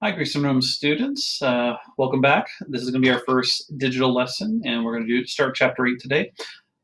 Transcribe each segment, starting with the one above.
Hi, Greece and Rome students. Welcome back. This is going to be our first digital lesson, and we're going to start chapter 8 today.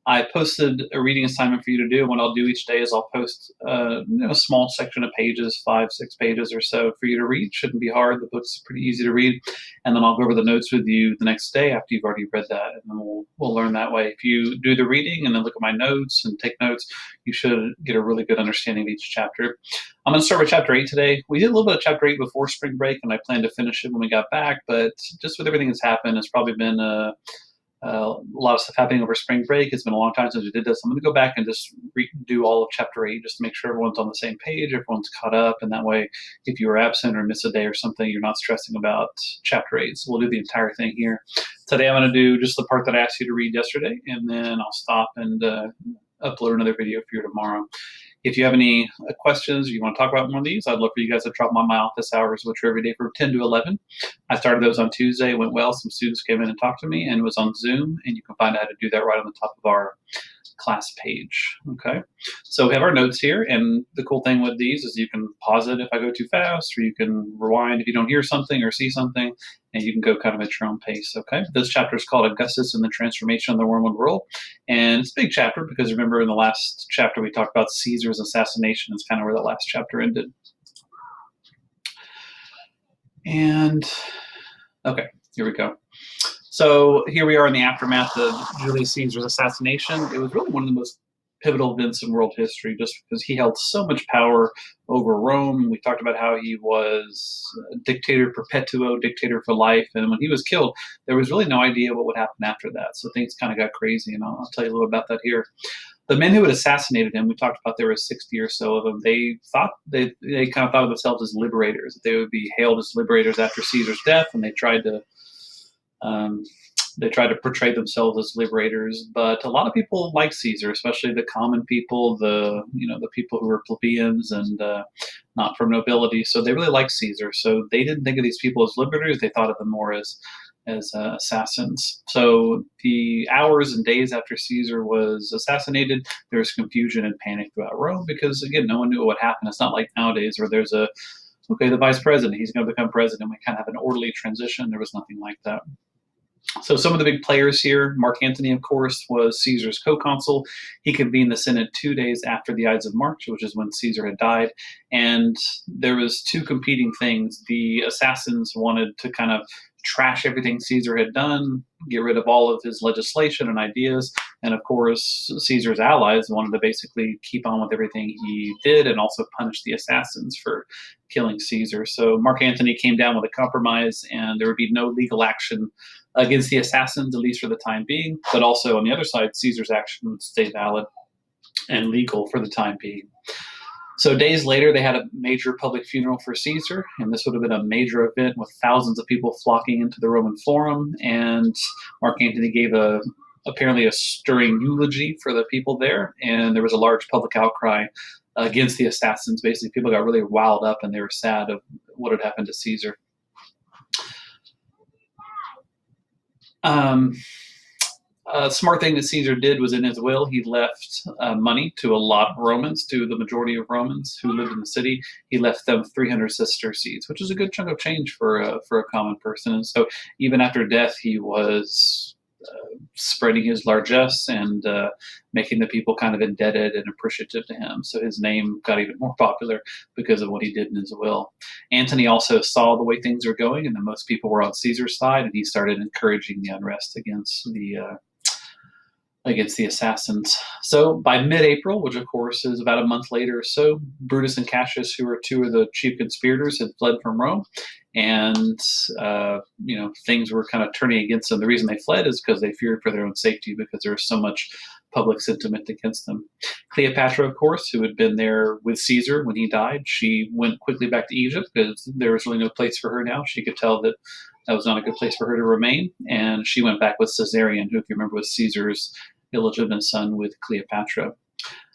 I posted a reading assignment for you to do. What I'll do each day is I'll post a small section of pages, 5, 6 pages or so for you to read. Shouldn't be hard. The book's pretty easy to read. And then I'll go over the notes with you the next day after you've already read that, and then we'll learn that way. If you do the reading and then look at my notes and take notes, you should get a really good understanding of each chapter. I'm going to start with chapter 8 today. We did a little bit of chapter 8 before spring break, and I planned to finish it when we got back, but just with everything that's happened, it's probably been a lot of stuff happening over spring break. It's been a long time since we did this. I'm going to go back and just redo all of chapter 8 just to make sure everyone's on the same page, everyone's caught up, and that way, if you were absent or miss a day or something, you're not stressing about chapter 8. So we'll do the entire thing here. Today I'm going to do just the part that I asked you to read yesterday, and then I'll stop and upload another video for you tomorrow. If you have any questions or you want to talk about one of these, I'd love for you guys to drop them on my office hours, which are every day from 10 to 11. I started those on Tuesday, went well. Some students came in and talked to me, and it was on Zoom, and you can find out how to do that right on the top of our class page. Okay, so we have our notes here, and the cool thing with these is you can pause it if I go too fast, or you can rewind if you don't hear something or see something, and you can go kind of at your own pace. Okay, this chapter is called Augustus and the Transformation of the Wormwood World, and it's a big chapter because remember in the last chapter we talked about Caesar's assassination. It's kind of where the last chapter ended. And okay, here we go. So here we are in the aftermath of Julius Caesar's assassination. It was really one of the most pivotal events in world history just because he held so much power over Rome. We talked about how he was dictator perpetuo, dictator for life. And when he was killed, there was really no idea what would happen after that. So things kind of got crazy, and I'll tell you a little about that here. The men who had assassinated him, we talked about there were 60 or so of them. They thought they kind of thought of themselves as liberators. They would be hailed as liberators after Caesar's death, and they tried to portray themselves as liberators, but a lot of people like Caesar, especially the common people, the people who were plebeians and not from nobility. So they really liked Caesar. So they didn't think of these people as liberators; they thought of them more as assassins. So the hours and days after Caesar was assassinated, there was confusion and panic throughout Rome because again, no one knew what would happen. It's not like nowadays where there's the vice president, he's going to become president. We kind of have an orderly transition. There was nothing like that. So some of the big players here, Mark Antony, of course, was Caesar's co-consul. He convened the Senate 2 days after the Ides of March, which is when Caesar had died. And there was two competing things. The assassins wanted to kind of trash everything Caesar had done, get rid of all of his legislation and ideas. And of course, Caesar's allies wanted to basically keep on with everything he did and also punish the assassins for killing Caesar. So Mark Antony came down with a compromise, and there would be no legal action against the assassins, at least for the time being. But also on the other side, Caesar's action would stay valid and legal for the time being. So days later, they had a major public funeral for Caesar, and this would have been a major event with thousands of people flocking into the Roman Forum. And Mark Antony gave apparently a stirring eulogy for the people there, and there was a large public outcry against the assassins. Basically, people got really riled up, and they were sad of what had happened to Caesar. A smart thing that Caesar did was in his will, he left money to a lot of Romans, to the majority of Romans who lived in the city. He left them 300 sesterces, which is a good chunk of change for a common person. And so even after death, he was spreading his largesse and making the people kind of indebted and appreciative to him. So his name got even more popular because of what he did in his will. Antony also saw the way things were going and that most people were on Caesar's side, and he started encouraging the unrest against the assassins. So by mid-April, which of course is about a month later or so, Brutus and Cassius, who were two of the chief conspirators, had fled from Rome, and things were kind of turning against them. The reason they fled is because they feared for their own safety because there was so much public sentiment against them. Cleopatra, of course, who had been there with Caesar when he died, she went quickly back to Egypt because there was really no place for her now. She could tell that was not a good place for her to remain, and she went back with Caesarion, who, if you remember, was Caesar's illegitimate son with Cleopatra.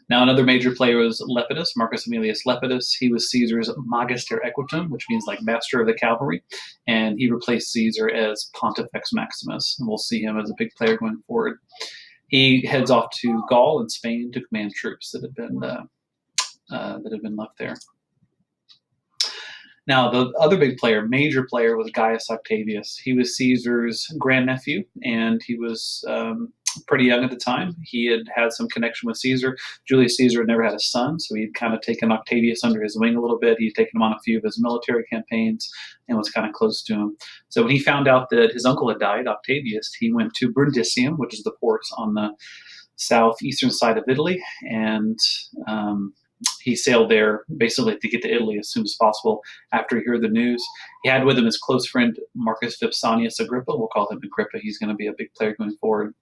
Now, another major player was Lepidus, Marcus Aemilius Lepidus. He was Caesar's Magister Equitum, which means like master of the cavalry, and he replaced Caesar as Pontifex Maximus. And we'll see him as a big player going forward. He heads off to Gaul and Spain to command troops that had been left there. Now, the other big player, major player, was Gaius Octavius. He was Caesar's grandnephew, and he was pretty young at the time. He had had some connection with Caesar. Julius Caesar had never had a son, so he'd kind of taken Octavius under his wing a little bit. He'd taken him on a few of his military campaigns and was kind of close to him. So when he found out that his uncle had died, Octavius, he went to Brundisium, which is the port on the southeastern side of Italy, and he sailed there basically to get to Italy as soon as possible after he heard the news. He had with him his close friend Marcus Vipsanius Agrippa. We'll call him Agrippa. He's going to be a big player going forward.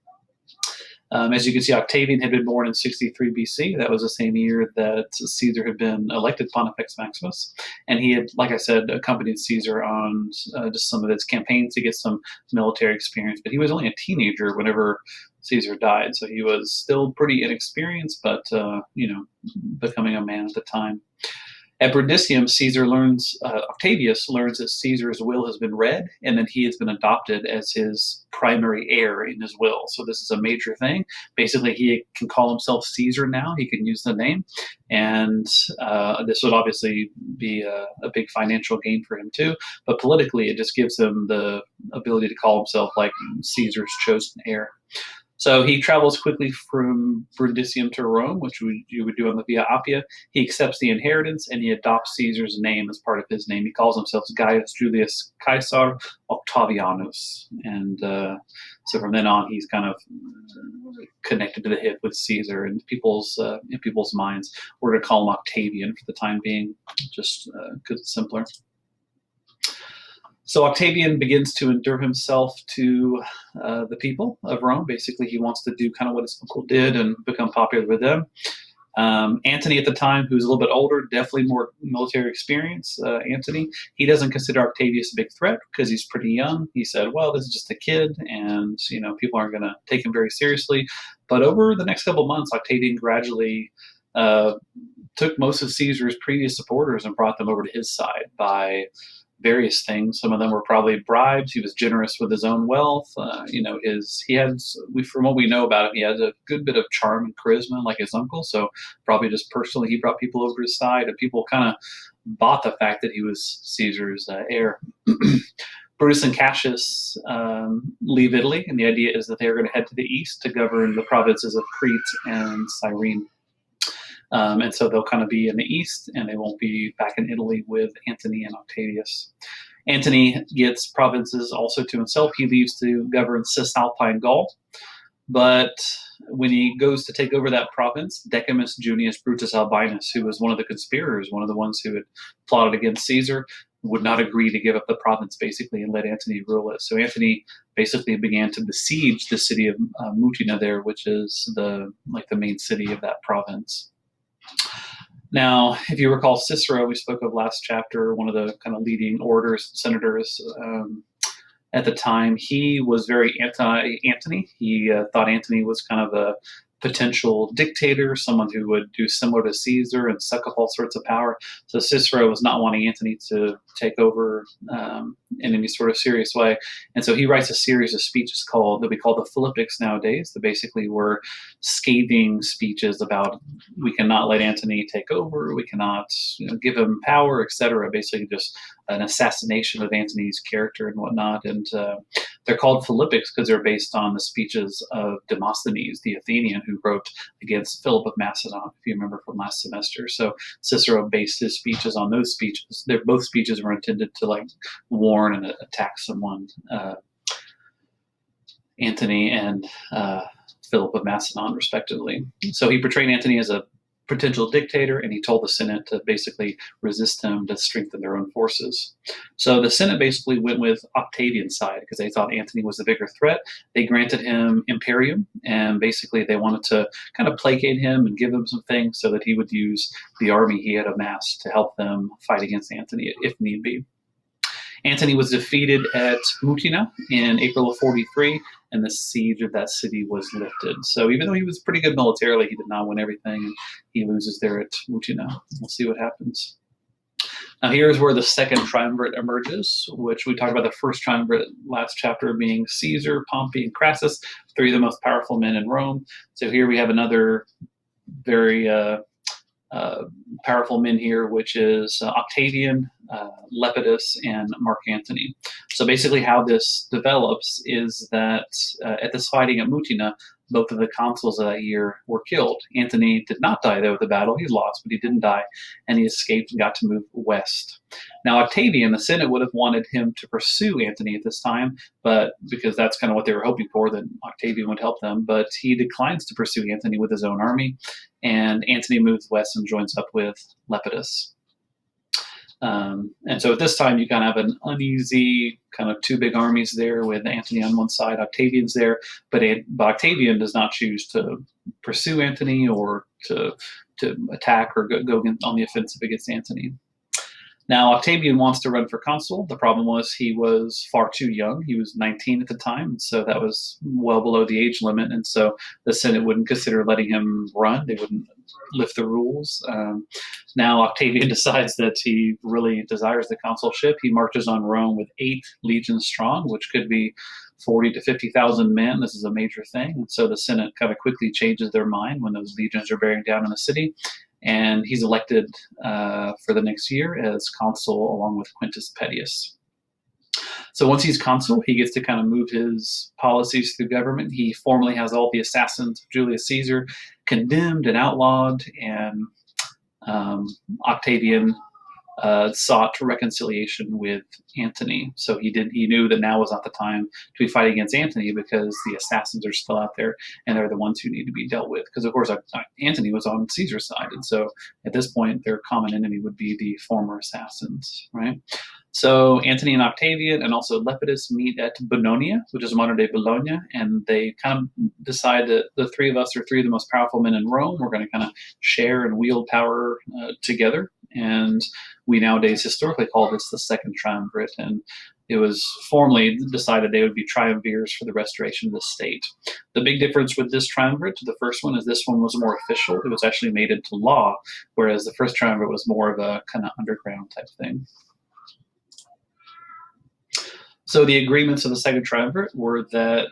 As you can see, Octavian had been born in 63 BC. That was the same year that Caesar had been elected Pontifex Maximus. And he had, like I said, accompanied Caesar on just some of his campaigns to get some military experience. But he was only a teenager whenever Caesar died. So he was still pretty inexperienced, but, becoming a man at the time. At Brundisium, Octavius learns that Caesar's will has been read, and that he has been adopted as his primary heir in his will. So this is a major thing. Basically, he can call himself Caesar now. He can use the name, and this would obviously be a big financial gain for him too. But politically, it just gives him the ability to call himself like Caesar's chosen heir. So he travels quickly from Brundisium to Rome, which you would do on the Via Appia. He accepts the inheritance, and he adopts Caesar's name as part of his name. He calls himself Gaius Julius Caesar Octavianus. And so from then on, he's kind of connected to the hip with Caesar. And in people's minds, we're going to call him Octavian for the time being, just because it's simpler. So Octavian begins to endear himself to the people of Rome. Basically, he wants to do kind of what his uncle did and become popular with them. Antony at the time, who's a little bit older, definitely more military experience, Antony, he doesn't consider Octavius a big threat because he's pretty young. He said, well, this is just a kid, and people aren't going to take him very seriously. But over the next couple of months, Octavian gradually took most of Caesar's previous supporters and brought them over to his side by various things. Some of them were probably bribes. He was generous with his own wealth. From what we know about him, he has a good bit of charm and charisma like his uncle. So probably just personally, he brought people over his side, and people kind of bought the fact that he was Caesar's heir. Brutus and Cassius leave Italy, and the idea is that they are going to head to the east to govern the provinces of Crete and Cyrene. And so they'll kind of be in the east, and they won't be back in Italy with Antony and Octavius. Antony gets provinces also to himself. He leaves to govern Cisalpine Gaul. But when he goes to take over that province, Decimus Junius Brutus Albinus, who was one of the conspirators, one of the ones who had plotted against Caesar, would not agree to give up the province, basically, and let Antony rule it. So Antony basically began to besiege the city of Mutina there, which is the main city of that province. Now, if you recall Cicero, we spoke of last chapter, one of the kind of leading orators, senators at the time, he was very anti-Antony. He thought Antony was kind of a potential dictator, someone who would do similar to Caesar and suck up all sorts of power. So Cicero was not wanting Antony to take over in any sort of serious way. And so he writes a series of speeches that we call the Philippics nowadays, that basically were scathing speeches about we cannot let Antony take over, we cannot give him power, etc. Basically just an assassination of Antony's character and whatnot. And they're called Philippics because they're based on the speeches of Demosthenes, the Athenian, who wrote against Philip of Macedon, if you remember from last semester. So Cicero based his speeches on those speeches. Both speeches were intended to warn and attack someone, Antony and Philip of Macedon, respectively. So he portrayed Antony as a potential dictator, and he told the Senate to basically resist him to strengthen their own forces. So the Senate basically went with Octavian's side because they thought Antony was the bigger threat. They granted him imperium, and basically they wanted to kind of placate him and give him some things so that he would use the army he had amassed to help them fight against Antony if need be. Antony was defeated at Mutina in April of 43, and the siege of that city was lifted. So even though he was pretty good militarily, he did not win everything, and he loses there at Mutina. We'll see what happens. Now here's where the second triumvirate emerges, which we talked about the first triumvirate last chapter being Caesar, Pompey, and Crassus, three of the most powerful men in Rome. So here we have another very powerful men here, which is Octavian, Lepidus, and Mark Antony. So basically, how this develops is that at this fighting at Mutina, both of the consuls of that year were killed. Antony did not die, though, at the battle. He lost, but he didn't die, and he escaped and got to move west. Now, Octavian, the Senate would have wanted him to pursue Antony at this time, but because that's kind of what they were hoping for, that Octavian would help them. But he declines to pursue Antony with his own army, and Antony moves west and joins up with Lepidus. And so at this time, you kind of have an uneasy kind of two big armies there with Antony on one side, Octavian's there, but Octavian does not choose to pursue Antony or to attack or go on the offensive against Antony. Now, Octavian wants to run for consul. The problem was he was far too young. He was 19 at the time, so that was well below the age limit. And so the Senate wouldn't consider letting him run. They wouldn't lift the rules. Now, Octavian decides that he really desires the consulship. He marches on Rome with 8 legions strong, which could be 40 to 50,000 men. This is a major thing. And so the Senate kind of quickly changes their mind when those legions are bearing down on the city. And he's elected for the next year as consul along with Quintus Pedius. So once he's consul, he gets to kind of move his policies through government. He formally has all the assassins of Julius Caesar condemned and outlawed, and Octavian sought reconciliation with Antony. So he knew that now was not the time to be fighting against Antony because the assassins are still out there and they're the ones who need to be dealt with. Because of course Antony was on Caesar's side, and so at this point their common enemy would be the former assassins, right? So Antony and Octavian and also Lepidus meet at Bononia, which is modern day Bologna, and they kind of decide that the three of us are three of the most powerful men in Rome. We're going to kind of share and wield power together. And we nowadays historically call this the Second Triumvirate, and it was formally decided they would be triumvirs for the restoration of the state. The big difference with this triumvirate to the first one is this one was more official. It was actually made into law, whereas the first triumvirate was more of a kind of underground type thing. So the agreements of the Second Triumvirate were that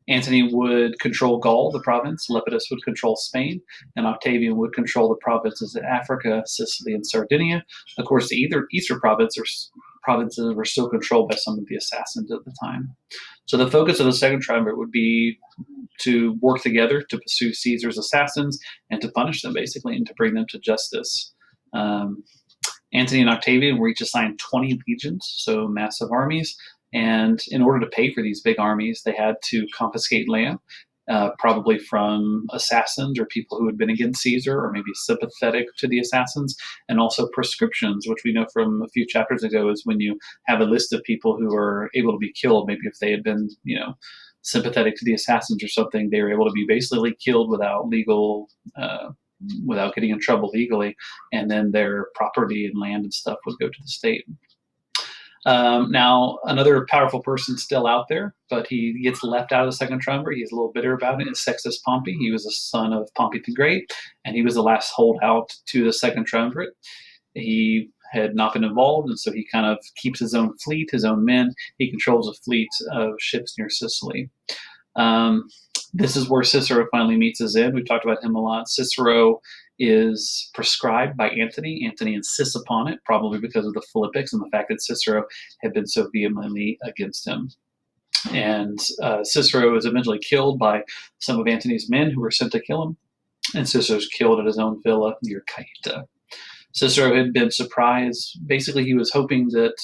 Antony would control Gaul, the province, Lepidus would control Spain, and Octavian would control the provinces of Africa, Sicily, and Sardinia. Of course, the Eastern provinces were still controlled by some of the assassins at the time. So the focus of the Second Triumvirate would be to work together to pursue Caesar's assassins and to punish them, basically, and to bring them to justice. Antony and Octavian were each assigned 20 legions, so massive armies. And in order to pay for these big armies, they had to confiscate land, probably from assassins or people who had been against Caesar or maybe sympathetic to the assassins, and also proscriptions, which we know from a few chapters ago is when you have a list of people who are able to be killed, maybe if they had been, sympathetic to the assassins or something, they were able to be basically killed without without getting in trouble legally, and then their property and land and stuff would go to the state. Now, another powerful person still out there, but he gets left out of the Second Triumvirate. He's a little bitter about it. Is Sextus Pompey. He was a son of Pompey the Great, and he was the last holdout to the Second Triumvirate. He had not been involved, and so he kind of keeps his own fleet, his own men. He controls a fleet of ships near Sicily. This is where Cicero finally meets his end. We've talked about him a lot. Cicero is prescribed by Antony. Antony insists upon it, probably because of the Philippics and the fact that Cicero had been so vehemently against him. And Cicero is eventually killed by some of Antony's men who were sent to kill him. And Cicero's killed at his own villa near Caeta. Cicero had been surprised. Basically, he was hoping that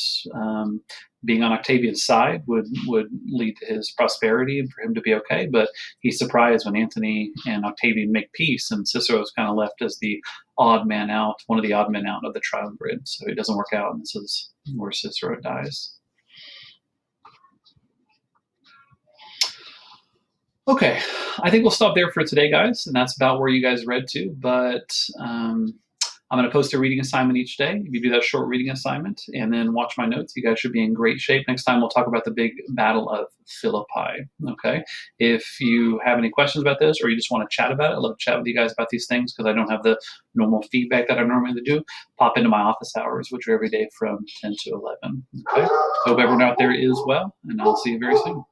being on Octavian's side would lead to his prosperity and for him to be okay. But he's surprised when Antony and Octavian make peace, and Cicero is kind of left as the odd man out, one of the odd men out of the triumvirate. So it doesn't work out, and this is where Cicero dies. Okay, I think we'll stop there for today, guys, and that's about where you guys read to. But I'm going to post a reading assignment each day. If you do that short reading assignment and then watch my notes, you guys should be in great shape. Next time, we'll talk about the big Battle of Philippi, okay? If you have any questions about this or you just want to chat about it, I'd love to chat with you guys about these things because I don't have the normal feedback that I normally do. Pop into my office hours, which are every day from 10 to 11, okay? Hope everyone out there is well, and I'll see you very soon.